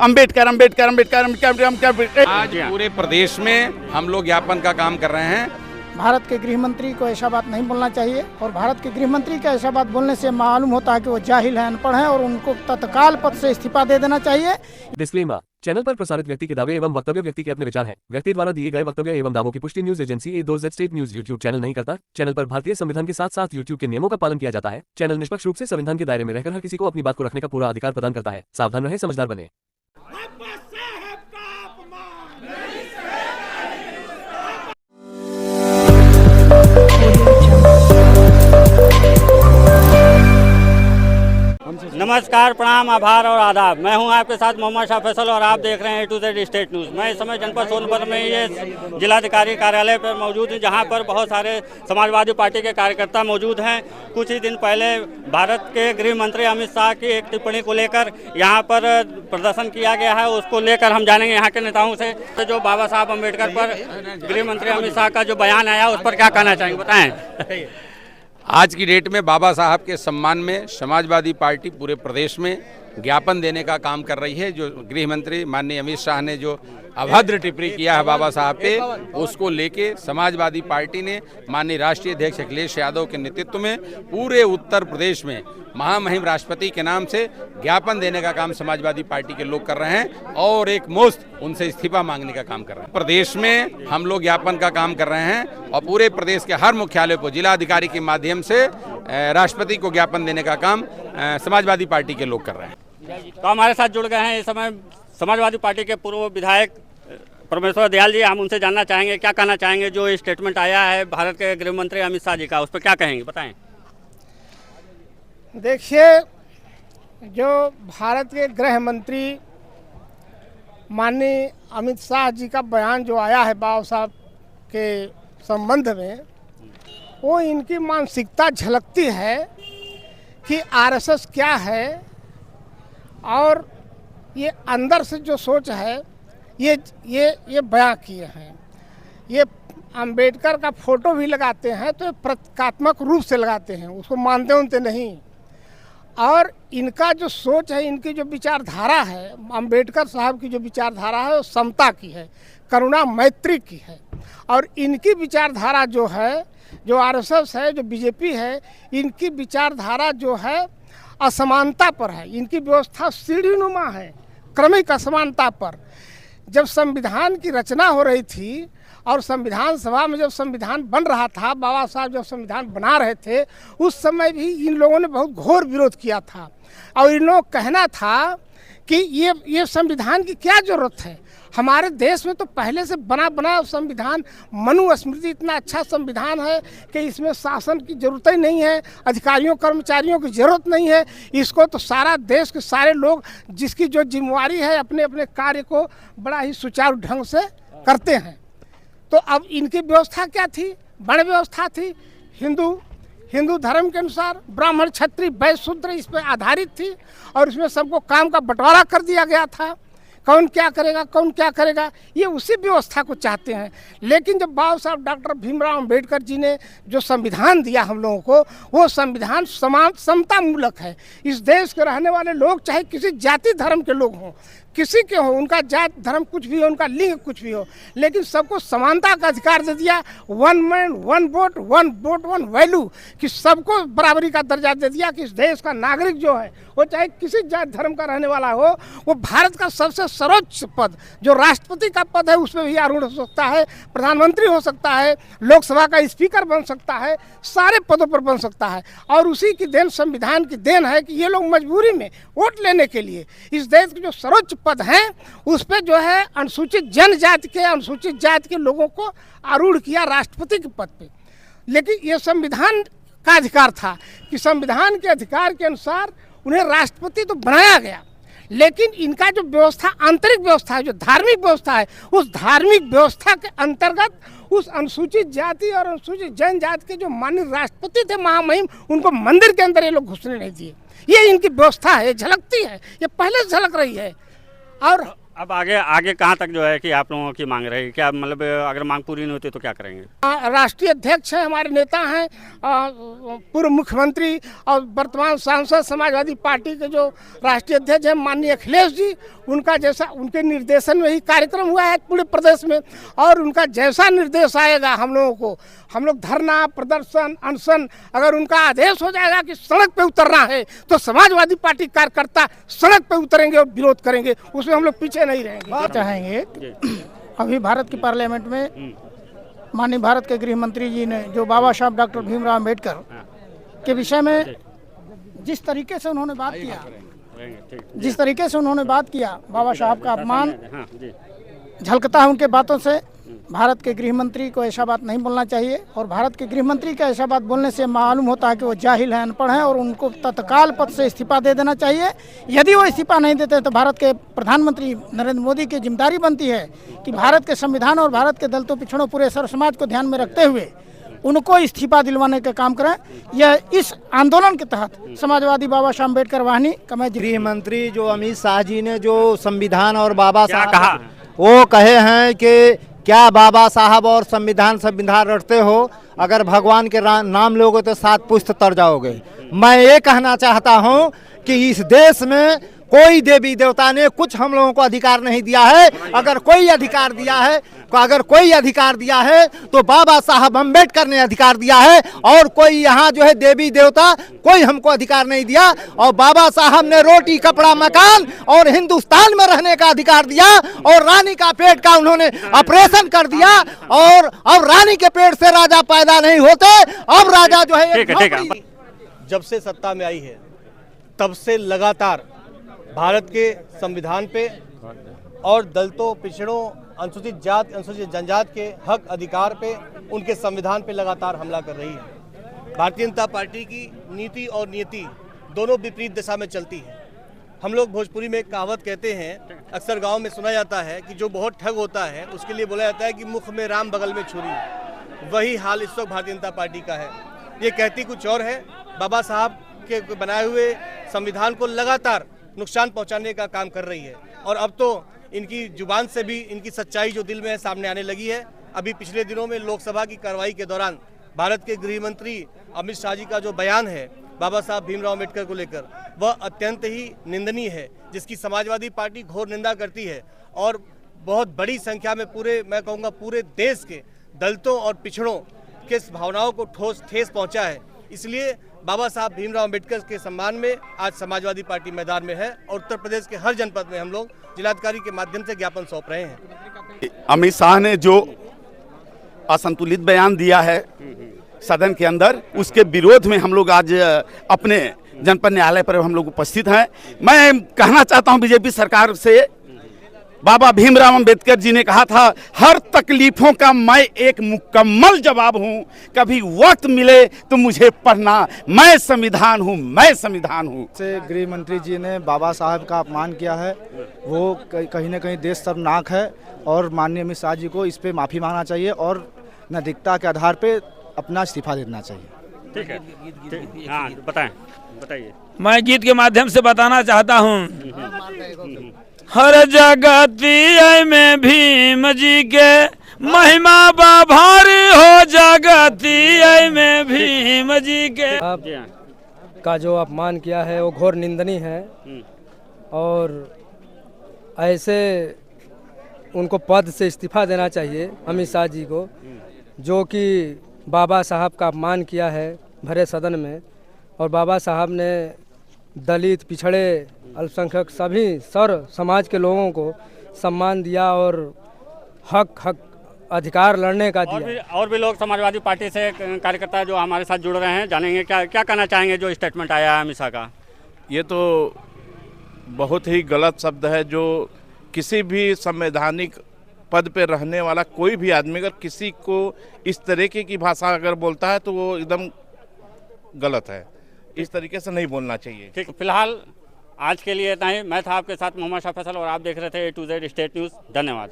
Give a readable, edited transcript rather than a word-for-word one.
अम्बेडकर अम्बेडकर अम्बेडकर अम्बेडकर। आज पूरे प्रदेश में हम लोग ज्ञापन का काम कर रहे हैं। भारत के गृह मंत्री को ऐसा बात नहीं बोलना चाहिए और भारत के गृह मंत्री का ऐसा बात बोलने से मालूम होता है कि वो जाहिल है, अनपढ़ है और उनको तत्काल पद से इस्तीफा दे देना चाहिए। डिस्क्लेमर, चैनल पर प्रसारित व्यक्ति के दावे एवं वक्तव्य व्यक्ति के अपने विचार हैं। व्यक्ति द्वारा दिए गए वक्तव्य एवं दावों की पुष्टि news agency A2Z state news YouTube channel नहीं करता। चैनल पर भारतीय संविधान के साथ साथ यूट्यूब के नियमों का पालन किया जाता है। चैनल निष्पक्ष रूप से संविधान के दायरे में रहकर हर किसी को अपनी बात को रखने का पूरा अधिकार प्रदान करता है। सावधान रहें, समझदार बने। नमस्कार, प्रणाम, आभार और आदाब। मैं हूं आपके साथ मोहम्मद शाह फैसल और आप देख रहे हैं A2Z स्टेट न्यूज़। मैं इस समय जनपद सोनभद्र में ये जिलाधिकारी कार्यालय पर मौजूद हूं, जहां पर बहुत सारे समाजवादी पार्टी के कार्यकर्ता मौजूद हैं। कुछ ही दिन पहले भारत के गृह मंत्री अमित शाह की एक टिप्पणी को लेकर यहां पर प्रदर्शन किया गया है। उसको लेकर हम जानेंगे यहाँ के नेताओं से। जो बाबा साहब अम्बेडकर पर गृह मंत्री अमित शाह का जो बयान आया उस पर क्या कहना चाहेंगे, बताएँ। आज की डेट में बाबा साहब के सम्मान में समाजवादी पार्टी पूरे प्रदेश में ज्ञापन देने का काम कर रही है। जो गृह मंत्री माननीय अमित शाह ने जो अभद्र टिप्पणी किया है बाबा साहब पे, उसको लेके समाजवादी पार्टी ने माननीय राष्ट्रीय अध्यक्ष अखिलेश यादव के नेतृत्व में पूरे उत्तर प्रदेश में महामहिम राष्ट्रपति के नाम से ज्ञापन देने का काम समाजवादी पार्टी के लोग कर रहे हैं और एक मुश्त उनसे इस्तीफा मांगने का काम कर रहे हैं। प्रदेश में हम लोग ज्ञापन का काम कर रहे हैं और पूरे प्रदेश के हर मुख्यालय को जिलाधिकारी के माध्यम से राष्ट्रपति को ज्ञापन देने का काम समाजवादी पार्टी के लोग कर रहे हैं। तो हमारे साथ जुड़ गए हैं इस समय समाजवादी पार्टी के पूर्व विधायक परमेश्वर दयाल जी। हम उनसे जानना चाहेंगे, क्या कहना चाहेंगे जो स्टेटमेंट आया है भारत के गृह मंत्री अमित शाह जी का, उस पर क्या कहेंगे, बताएं। देखिए, जो भारत के गृह मंत्री माननीय अमित शाह जी का बयान जो आया है बाबा साहब के संबंध में, वो इनकी मानसिकता झलकती है कि आरएसएस क्या है और ये अंदर से जो सोच है ये बयां किए हैं। ये अंबेडकर का फोटो भी लगाते हैं तो प्रतीकात्मक रूप से लगाते हैं, उसको मानते उनते नहीं। और इनका जो सोच है, इनकी जो विचारधारा है, अंबेडकर साहब की जो विचारधारा है वो समता की है, करुणा मैत्री की है। और इनकी विचारधारा जो है, जो आरएसएस है, जो बीजेपी है, इनकी विचारधारा जो है असमानता पर है। इनकी व्यवस्था सीढ़ीनुमा है, क्रमिक असमानता पर। जब संविधान की रचना हो रही थी और संविधान सभा में जब संविधान बन रहा था, बाबा साहब जब संविधान बना रहे थे, उस समय भी इन लोगों ने बहुत घोर विरोध किया था। और इन लोगों का कहना था कि ये संविधान की क्या ज़रूरत है, हमारे देश में तो पहले से बना संविधान, मनुस्मृति इतना अच्छा संविधान है कि इसमें शासन की ज़रूरत ही नहीं है, अधिकारियों कर्मचारियों की ज़रूरत नहीं है। इसको तो सारा देश के सारे लोग जिसकी जो जिम्मेवारी है अपने अपने कार्य को बड़ा ही सुचारू ढंग से करते हैं। तो अब इनकी व्यवस्था क्या थी? वर्ण व्यवस्था थी, हिंदू धर्म के अनुसार ब्राह्मण क्षत्रिय वैश्य शूद्र इस पर आधारित थी और इसमें सबको काम का बंटवारा कर दिया गया था। कौन क्या करेगा, ये उसी व्यवस्था को चाहते हैं। लेकिन जब बाबा साहब डॉक्टर भीमराव अम्बेडकर जी ने जो संविधान दिया हम लोगों को, वो संविधान समता मूलक है। इस देश के रहने वाले लोग चाहे किसी जाति धर्म के लोग हों, किसी के हो, उनका जात धर्म कुछ भी हो, उनका लिंग कुछ भी हो, लेकिन सबको समानता का अधिकार दे दिया। One man one vote one value, कि सबको बराबरी का दर्जा दे दिया कि इस देश का नागरिक जो है वो चाहे किसी जात धर्म का रहने वाला हो, वो भारत का सबसे सर्वोच्च पद जो राष्ट्रपति का पद है उसमें भी आरूढ़ हो सकता है, प्रधानमंत्री हो सकता है, लोकसभा का स्पीकर बन सकता है, सारे पदों पर बन सकता है। और उसी की देन, संविधान की देन है कि ये लोग मजबूरी में वोट लेने के लिए इस देश के जो सर्वोच्च पद हैं उस पर जो है अनुसूचित जनजाति के, अनुसूचित जाति के लोगों को आरूढ़ किया राष्ट्रपति के पद पे। लेकिन ये संविधान का अधिकार था कि संविधान के अधिकार के अनुसार उन्हें राष्ट्रपति तो बनाया गया, लेकिन इनका जो व्यवस्था, आंतरिक व्यवस्था है, जो धार्मिक व्यवस्था है, उस धार्मिक व्यवस्था के अंतर्गत उस अनुसूचित जाति और अनुसूचित जनजाति के जो माननीय राष्ट्रपति थे महामहिम, उनको मंदिर के अंदर ये लोग घुसने नहीं दिए। ये इनकी व्यवस्था है, झलकती है, ये पहले से झलक रही है। और अब आगे कहाँ तक जो है कि आप लोगों की मांग रहेगी, क्या मतलब अगर मांग पूरी नहीं होती तो क्या करेंगे? राष्ट्रीय अध्यक्ष हैं, हमारे नेता हैं, पूर्व मुख्यमंत्री और वर्तमान सांसद समाजवादी पार्टी के जो राष्ट्रीय अध्यक्ष हैं माननीय अखिलेश जी, उनका जैसा उनके निर्देशन में ही कार्यक्रम हुआ है पूरे प्रदेश में, और उनका जैसा निर्देश आएगा हम लोग धरना प्रदर्शन अनशन, अगर उनका आदेश हो जाएगा कि सड़क पे उतरना है तो समाजवादी पार्टी कार्यकर्ता सड़क पे उतरेंगे और विरोध करेंगे, उसमें हम लोग पीछे नहीं रहेंगे। बात चाहेंगे अभी भारत की पार्लियामेंट में माननीय भारत के गृह मंत्री जी ने जो बाबा साहब डॉक्टर भीमराव अम्बेडकर के विषय में जिस तरीके से उन्होंने बात किया, बाबा साहब का अपमान झलकता है उनके बातों से। भारत के गृह मंत्री को ऐसा बात नहीं बोलना चाहिए, और भारत के गृह मंत्री का ऐसा बात बोलने से मालूम होता है कि वो जाहिल हैं, अनपढ़ हैं, और उनको तत्काल पद से इस्तीफा दे देना चाहिए। यदि वो इस्तीफा नहीं देते तो भारत के प्रधानमंत्री नरेंद्र मोदी की जिम्मेदारी बनती है कि भारत के संविधान और भारत के दलितों पिछड़ों पूरे सर्व समाज को ध्यान में रखते हुए उनको इस्तीफा दिलवाने का काम करें। यह इस आंदोलन के तहत समाजवादी बाबा साहब अम्बेडकर वाहिनी का मैं गृह मंत्री जो अमित शाह जी ने जो संविधान और बाबा साहब कहा, वो कहे हैं कि क्या बाबा साहब और संविधान रटते हो, अगर भगवान के नाम लोगे तो 7 पुश्त तर जाओगे। मैं ये कहना चाहता हूँ कि इस देश में कोई देवी देवता ने कुछ हम लोगों को अधिकार नहीं दिया है। अगर कोई अधिकार दिया है तो बाबा साहब अम्बेडकर ने अधिकार दिया है, और कोई यहाँ जो है देवी देवता कोई हमको अधिकार नहीं दिया। और बाबा साहब ने रोटी कपड़ा मकान और हिंदुस्तान में रहने का अधिकार दिया, और रानी का पेट का उन्होंने ऑपरेशन कर दिया, और अब रानी के पेट से राजा पैदा नहीं होते, अब राजा जो है जब से सत्ता में आई है तब से लगातार भारत के संविधान पे और दलितों पिछड़ों अनुसूचित जाति अनुसूचित जनजाति के हक अधिकार पे उनके संविधान पे लगातार हमला कर रही है। भारतीय जनता पार्टी की नीति और नियति दोनों विपरीत दिशा में चलती है। हम लोग भोजपुरी में एक कहावत कहते हैं, अक्सर गांव में सुना जाता है कि जो बहुत ठग होता है उसके लिए बोला जाता है कि मुख में राम बगल में छुरी। वही हाल इस वक्त भारतीय जनता पार्टी का है। ये कहती कुछ और है, बाबा साहब के बनाए हुए संविधान को लगातार नुकसान पहुंचाने का काम कर रही है, और अब तो इनकी जुबान से भी इनकी सच्चाई जो दिल में है सामने आने लगी है। अभी पिछले दिनों में लोकसभा की कार्रवाई के दौरान भारत के गृह मंत्री अमित शाह जी का जो बयान है बाबा साहब भीमराव अम्बेडकर को लेकर, वह अत्यंत ही निंदनीय है, जिसकी समाजवादी पार्टी घोर निंदा करती है, और बहुत बड़ी संख्या में मैं कहूँगा पूरे देश के दलितों और पिछड़ों के भावनाओं को ठेस पहुँचा है। इसलिए बाबा साहब भीमराव अम्बेडकर के सम्मान में आज समाजवादी पार्टी मैदान में है, और उत्तर प्रदेश के हर जनपद में हम लोग जिलाधिकारी के माध्यम से ज्ञापन सौंप रहे हैं। अमित शाह ने जो असंतुलित बयान दिया है सदन के अंदर, उसके विरोध में हम लोग आज अपने जनपद न्यायालय पर हम लोग उपस्थित हैं। मैं कहना चाहता हूं बीजेपी सरकार से, बाबा भीमराव अंबेडकर जी ने कहा था, हर तकलीफों का मैं एक मुकम्मल जवाब हूं, कभी वक्त मिले तो मुझे पढ़ना, मैं संविधान हूं, मैं संविधान हूं। से गृह मंत्री जी ने बाबा साहब का अपमान किया है, वो कहीं ना कहीं देश शर्मनाक है, और माननीय अमित शाह जी को इस पे माफ़ी मांगना चाहिए और नैतिकता के आधार पे अपना इस्तीफा देना चाहिए। ठीक है, हाँ बताइए। मैं गीत के माध्यम से बताना चाहता हूँ, हर जगती में भीम जी के महिमा भारी हो, जगती में भीम जी के का जो अपमान किया है वो घोर निंदनीय है, और ऐसे उनको पद से इस्तीफा देना चाहिए अमित शाह जी को, जो कि बाबा साहब का अपमान किया है भरे सदन में। और बाबा साहब ने दलित पिछड़े अल्पसंख्यक सभी सर्व समाज के लोगों को सम्मान दिया और हक अधिकार लड़ने का दिया। और भी लोग समाजवादी पार्टी से कार्यकर्ता जो हमारे साथ जुड़ रहे हैं, जानेंगे क्या कहना चाहेंगे जो स्टेटमेंट आया है अमित शाह का। ये तो बहुत ही गलत शब्द है, जो किसी भी संवैधानिक पद पे रहने वाला कोई भी आदमी अगर किसी को इस तरीके की भाषा अगर बोलता है तो वो एकदम गलत है, इस तरीके से नहीं बोलना चाहिए। ठीक, फिलहाल आज के लिए इतना ही। मैं था आपके साथ मोहम्मद शाह फैसल और आप देख रहे थे A to Z state news. धन्यवाद।